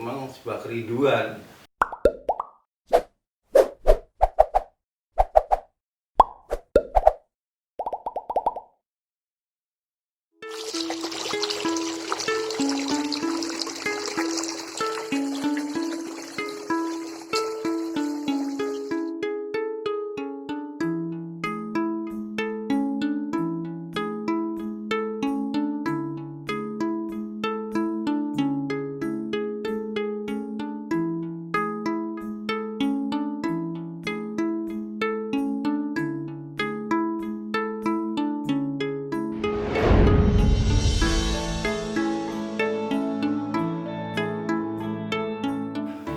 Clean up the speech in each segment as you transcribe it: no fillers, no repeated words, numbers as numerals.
memang sebuah kerinduan.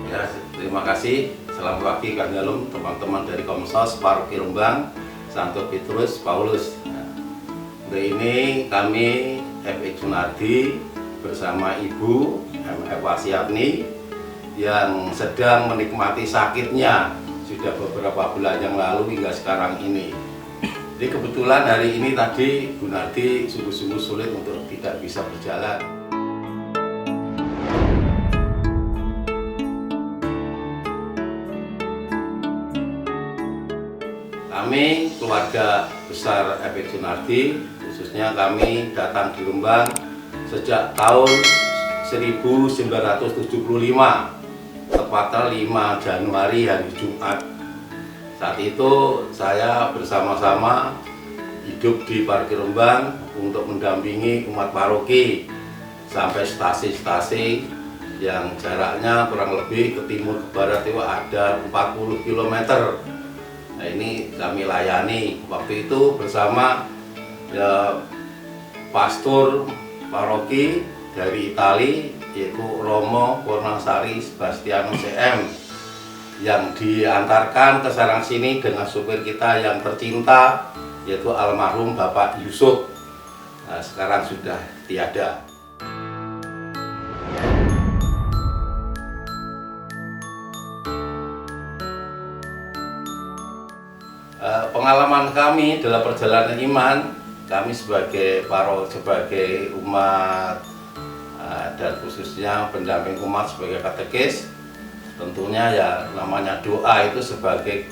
Ya, terima kasih. Selamat pagi Kang Galung, teman-teman dari Komsos Paroki Rembang, Santo Petrus Paulus. Hari ini kami FX Sunardi bersama Ibu M.F. Wasiatni yang sedang menikmati sakitnya sudah beberapa bulan yang lalu hingga sekarang ini. Jadi kebetulan hari ini tadi Bu Nardi sungguh-sungguh sulit untuk tidak bisa berjalan. Kami keluarga besar FX Sunardi, khususnya kami datang di Rembang sejak tahun 1975, tepatnya 5 Januari hari Jumat. Saat itu saya bersama-sama hidup di Paroki Rembang untuk mendampingi umat paroki sampai stasi-stasi yang jaraknya kurang lebih ke timur ke barat itu ada 40 km. Nah, ini kami layani waktu itu bersama pastor paroki dari Itali, yaitu Romo Purnasari Sebastiano CM, yang diantarkan ke sarang sini dengan supir kita yang tercinta, yaitu almarhum Bapak Yusuf. Nah, sekarang sudah tiada. Pengalaman kami dalam perjalanan iman, kami sebagai umat dan khususnya pendamping umat sebagai katekis, tentunya ya namanya doa itu sebagai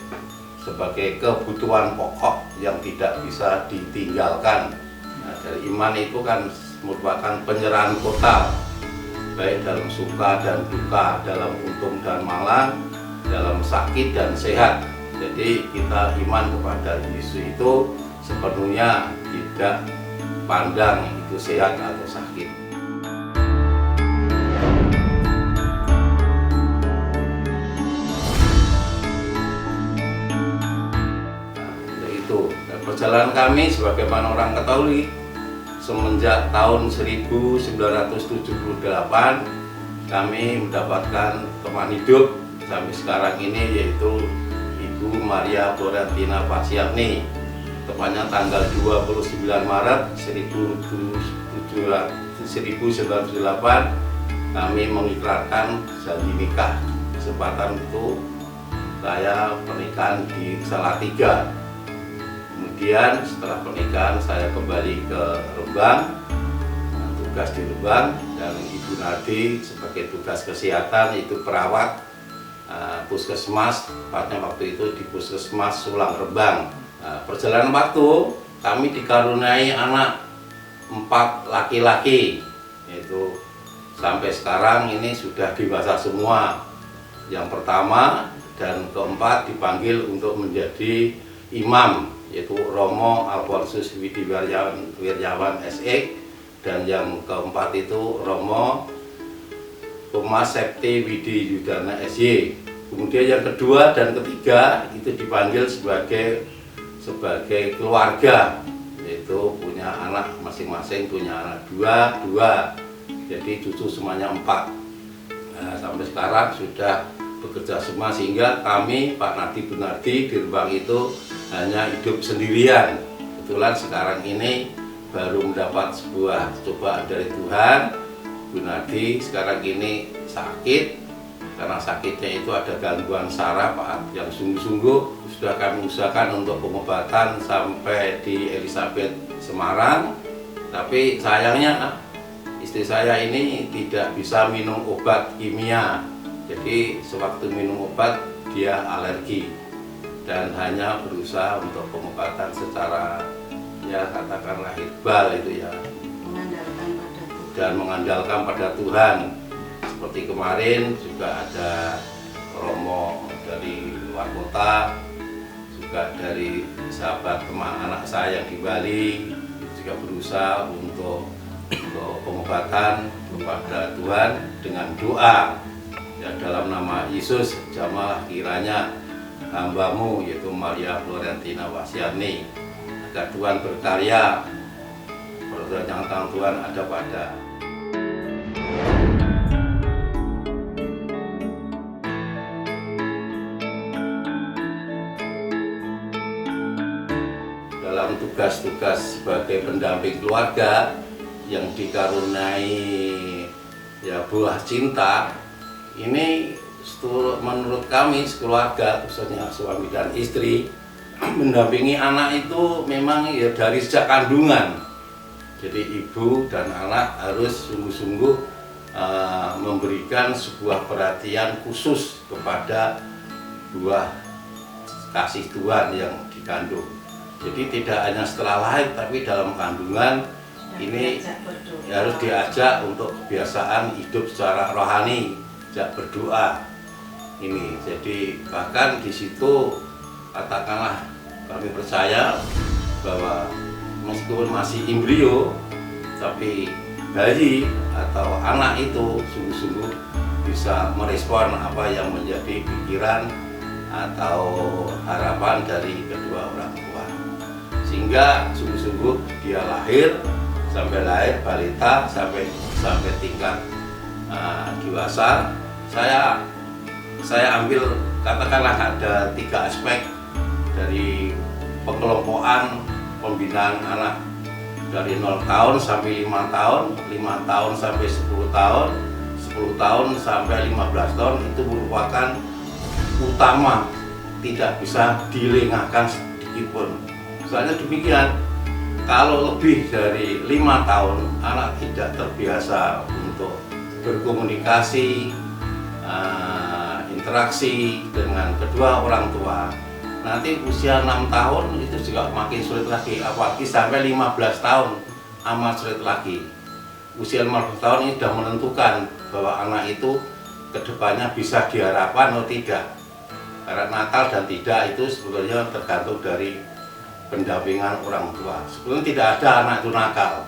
kebutuhan pokok yang tidak bisa ditinggalkan. Nah, dari iman itu kan merupakan penyerahan total, baik dalam suka dan duka, dalam untung dan malang, dalam sakit dan sehat. Jadi kita iman kepada Yesus itu sepenuhnya tidak pandang itu sehat atau sakit. Nah, itu perjalanan kami sebagaimana orang Katolik semenjak tahun 1978 kami mendapatkan teman hidup sampai sekarang ini, yaitu Ibu Maria Florentina Wasiatni. Tepatnya tanggal 29 Maret 1998 kami mengikrarkan janji nikah. Kesempatan itu saya pernikahan di Salatiga. Kemudian setelah pernikahan saya kembali ke Rembang, tugas di Rembang, dan Ibu Nardi sebagai tugas kesehatan itu perawat puskesmas, tepatnya waktu itu di Puskesmas Sulang Rembang. Perjalanan waktu kami dikaruniai anak 4 laki-laki, yaitu sampai sekarang ini sudah dewasa semua. Yang pertama dan keempat dipanggil untuk menjadi imam, yaitu Romo Alfonsus Widi Wirjawan SE, dan yang keempat itu Romo Thomas Septi Widi Yudana SY. Kemudian yang kedua dan ketiga itu dipanggil sebagai keluarga, yaitu punya anak masing-masing, punya anak dua, jadi cucu semuanya 4. Nah, sampai sekarang sudah bekerja semua, sehingga kami Pak Nardi Bu Nardi di Rembang itu hanya hidup sendirian. Kebetulan sekarang ini baru mendapat sebuah cobaan dari Tuhan. Bu Nardi sekarang ini sakit, karena sakitnya itu ada gangguan saraf yang sungguh-sungguh sudah kami usahakan untuk pengobatan sampai di Elizabeth Semarang, tapi sayangnya istri saya ini tidak bisa minum obat kimia. Jadi sewaktu minum obat dia alergi dan hanya berusaha untuk pengobatan secara ya katakanlah herbal itu ya, dan mengandalkan pada Tuhan. Seperti kemarin juga ada romo dari luar kota, juga dari sahabat teman anak saya yang di Bali juga berusaha untuk pengobatan kepada Tuhan dengan doa ya, dalam nama Yesus jamalah kiranya hambamu yaitu Maria Florentina Wasiani agar Tuhan berkarya, pertolongan tangan Tuhan ada pada. Dalam tugas-tugas sebagai pendamping keluarga yang dikaruniai ya buah cinta ini, menurut kami sekeluarga khususnya suami dan istri mendampingi anak itu memang ya dari sejak kandungan. Jadi ibu dan anak harus sungguh-sungguh memberikan sebuah perhatian khusus kepada buah kasih Tuhan yang dikandung. Jadi tidak hanya setelah lahir tapi dalam kandungan ini harus diajak untuk kebiasaan hidup secara rohani, ajak berdoa ini. Jadi bahkan di situ katakanlah kami percaya bahwa meskipun masih embrio tapi bayi atau anak itu sungguh-sungguh bisa merespon apa yang menjadi pikiran atau harapan dari kedua orang tua, sehingga sungguh-sungguh dia lahir sampai lahir balita sampai tingkat dewasa. Saya ambil katakanlah ada 3 aspek dari pengelompokan pembinaan anak dari 0 tahun sampai 5 tahun, 5 tahun sampai 10 tahun, 10 tahun sampai 15 tahun itu merupakan utama, tidak bisa dilengahkan sedikit pun. Soalnya demikian, kalau lebih dari 5 tahun anak tidak terbiasa untuk berkomunikasi, interaksi dengan kedua orang tua, nanti usia 6 tahun itu juga makin sulit lagi, apalagi sampai 15 tahun amat sulit lagi. Usia 15 tahun ini sudah menentukan bahwa anak itu kedepannya bisa diharapkan atau tidak. Karena nakal dan tidak itu sebetulnya tergantung dari pendampingan orang tua. Sebetulnya tidak ada anak itu nakal,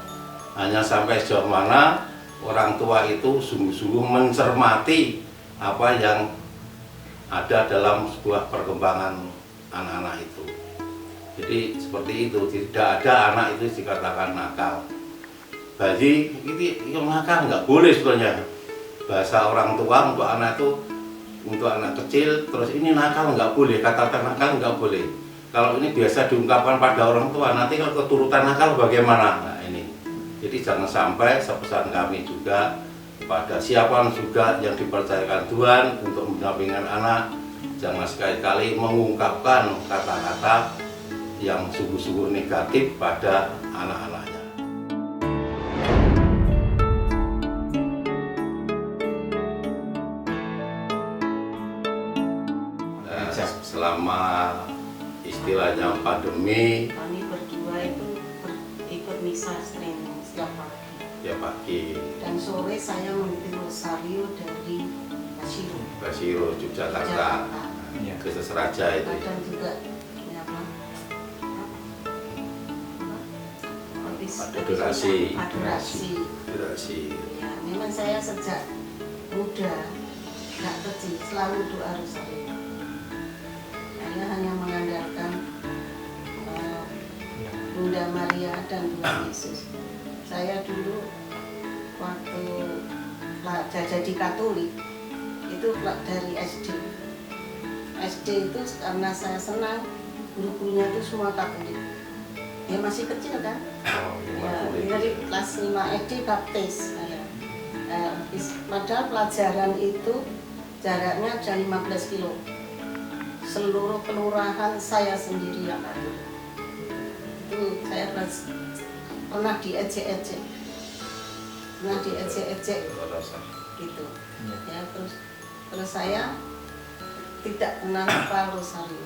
hanya sampai sejauh mana orang tua itu sungguh-sungguh mencermati apa yang ada dalam sebuah perkembangan anak-anak itu. Jadi seperti itu, tidak ada anak itu dikatakan nakal. Bayi ini yang nakal nggak boleh sebetulnya. Bahasa orang tua untuk anak itu, untuk anak kecil terus ini nakal nggak boleh, kata-kata nakal nggak boleh. Kalau ini biasa diungkapkan pada orang tua, nanti kalau keturutan nakal bagaimana? Nah ini, jadi jangan sampai sepesan kami juga pada siapa juga yang dipercayakan Tuhan untuk mendampingi anak, jangan sekali-kali mengungkapkan kata-kata yang sungguh-sungguh negatif pada anak-anaknya. Selama istilahnya pandemi, kami berdua itu ikut misa Senin setiap pagi. Ya pagi. Dan sore saya memimpin rosario dari Basiro, Yogyakarta. Kristus Raja itu. Dan juga ya, adorasi. Ya, memang saya sejak muda, nggak kecil, selalu doa rosario. Saya hanya mengandalkan Bunda Maria dan Tuhan Yesus. Saya dulu waktu jadi Katolik itu dari SD. SD itu karena saya senang, guru-gurunya itu semua Katolik. Ya masih kecil kan? Ya, dari kelas 5 SD baptis. Padahal pelajaran itu jaraknya ada 15 kilo. Seluruh kelurahan saya sendiri yang Katolik. Itu saya pernah diejek-ejek. pernah diejek-ejek gitu. Ya terus saya tidak pernah hafal rosario.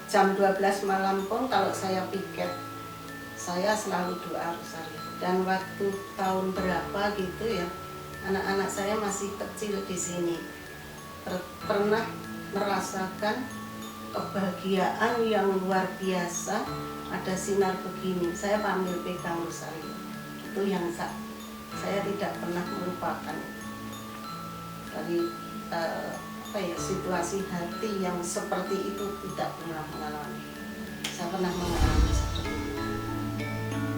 Jam 12 malam pun kalau saya piket, saya selalu doa rosario. Dan waktu tahun berapa gitu ya, anak-anak saya masih kecil di sini, pernah merasakan kebahagiaan yang luar biasa. Ada sinar begini, saya panggil pegang rosario. Itu yang saya tidak pernah melupakan. Dari situasi hati yang seperti itu tidak pernah mengalami. Saya pernah mengalami seperti itu.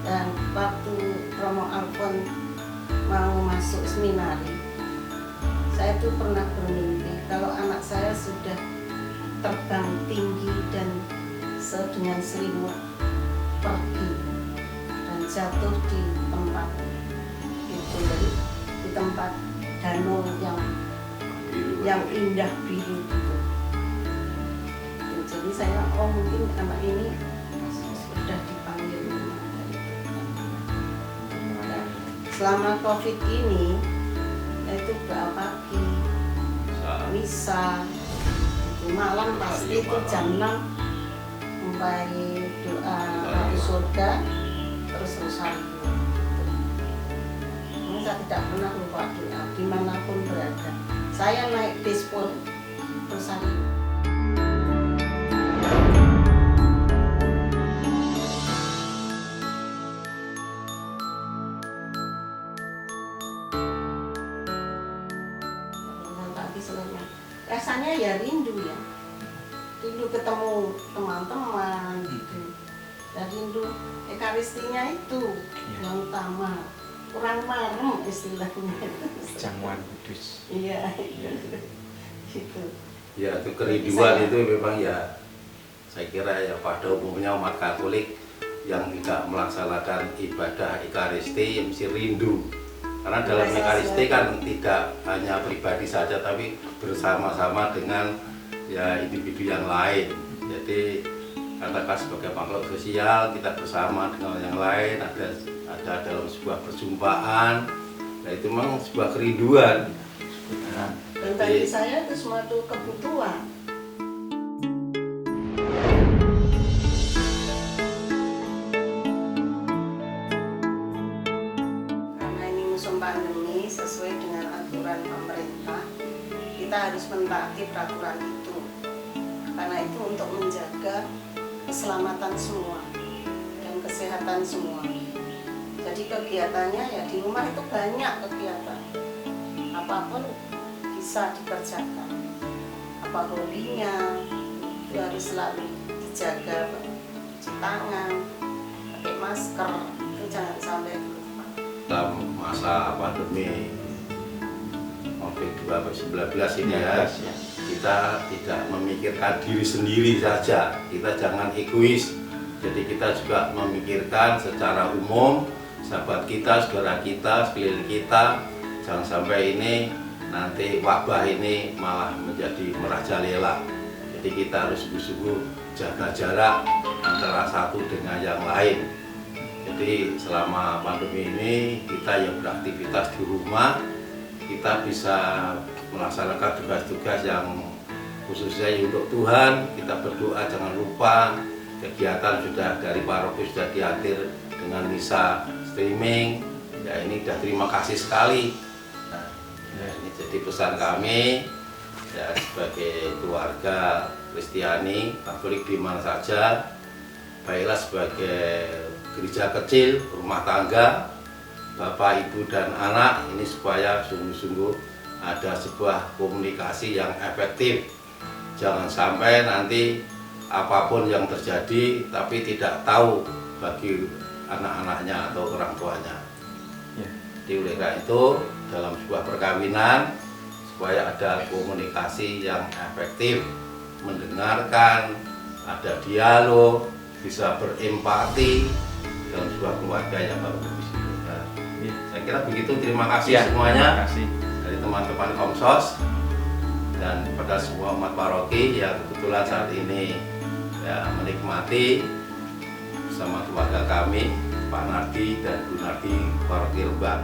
Dan waktu Romo Alfon mau masuk seminari, saya tuh pernah bermimpi kalau anak saya sudah terbang tinggi dan dengan selimut pergi dan jatuh di tempat itu, di tempat danau yang indah biru gitu. Jadi saya mungkin anak ini sudah dipanggil rumah dari Tuhan. Selama COVID ini itu doa pagi, misa, malam pasti itu jam 6 mulai doa Ratu Surga, terus rosario. Ini saya tidak pernah lupa doa dimanapun berada. Saya naik bis pun rosario. Rasanya ya rindu ya, rindu ketemu teman-teman gitu, dan rindu ekaristinya itu yang utama, kurang marem istilahnya. Jamuan kudus. Iya, gitu. Ya itu kerinduan itu memang ya, saya kira ya pada umumnya umat Katolik yang tidak melaksanakan ibadah ekaristi mesti rindu. Karena dalam ekaristi kan tidak hanya pribadi saja, tapi bersama-sama dengan ya individu yang lain. Jadi katakan sebagai makhluk sosial, kita bersama dengan yang lain, ada dalam sebuah perjumpaan. Nah itu memang sebuah kerinduan. Dan bagi saya itu suatu kebutuhan. Pandemi sesuai dengan aturan pemerintah, kita harus mentaati peraturan itu, karena itu untuk menjaga keselamatan semua dan kesehatan semua. Jadi kegiatannya ya di rumah itu banyak kegiatan, apapun bisa dikerjakan, apa hobinya itu harus selalu dijaga, cuci tangan, pakai masker, itu jangan sampai lupa. Dalam masa pandemi COVID-19 ini ya, kita tidak memikirkan diri sendiri saja, kita jangan egois. Jadi kita juga memikirkan secara umum, sahabat kita, saudara kita, sekeliling kita. Jangan sampai ini nanti wabah ini malah menjadi merajalela. Jadi kita harus sungguh-sungguh jaga jarak antara satu dengan yang lain. Jadi selama pandemi ini kita yang beraktivitas di rumah, kita bisa melaksanakan tugas-tugas yang khususnya untuk Tuhan. Kita berdoa, jangan lupa kegiatan sudah dari paroki sudah diatur dengan misa streaming. Ya ini sudah terima kasih sekali. Nah, ini jadi pesan kami ya sebagai keluarga Kristiani Katolik di mana saja, baiklah sebagai gereja kecil, rumah tangga, bapak, ibu, dan anak, ini supaya sungguh-sungguh ada sebuah komunikasi yang efektif. Jangan sampai nanti apapun yang terjadi tapi tidak tahu bagi anak-anaknya atau orang tuanya. Jadi oleh karena itu dalam sebuah perkawinan supaya ada komunikasi yang efektif, mendengarkan, ada dialog, bisa berempati dalam sebuah keluarga yang baru berbicara. Saya kira begitu. Terima kasih semuanya. Terima kasih dari teman-teman Komsos dan kepada semua umat paroki yang kebetulan saat ini ya menikmati bersama keluarga kami, Pak Nardi dan Bu Nardi Paroki Rembang.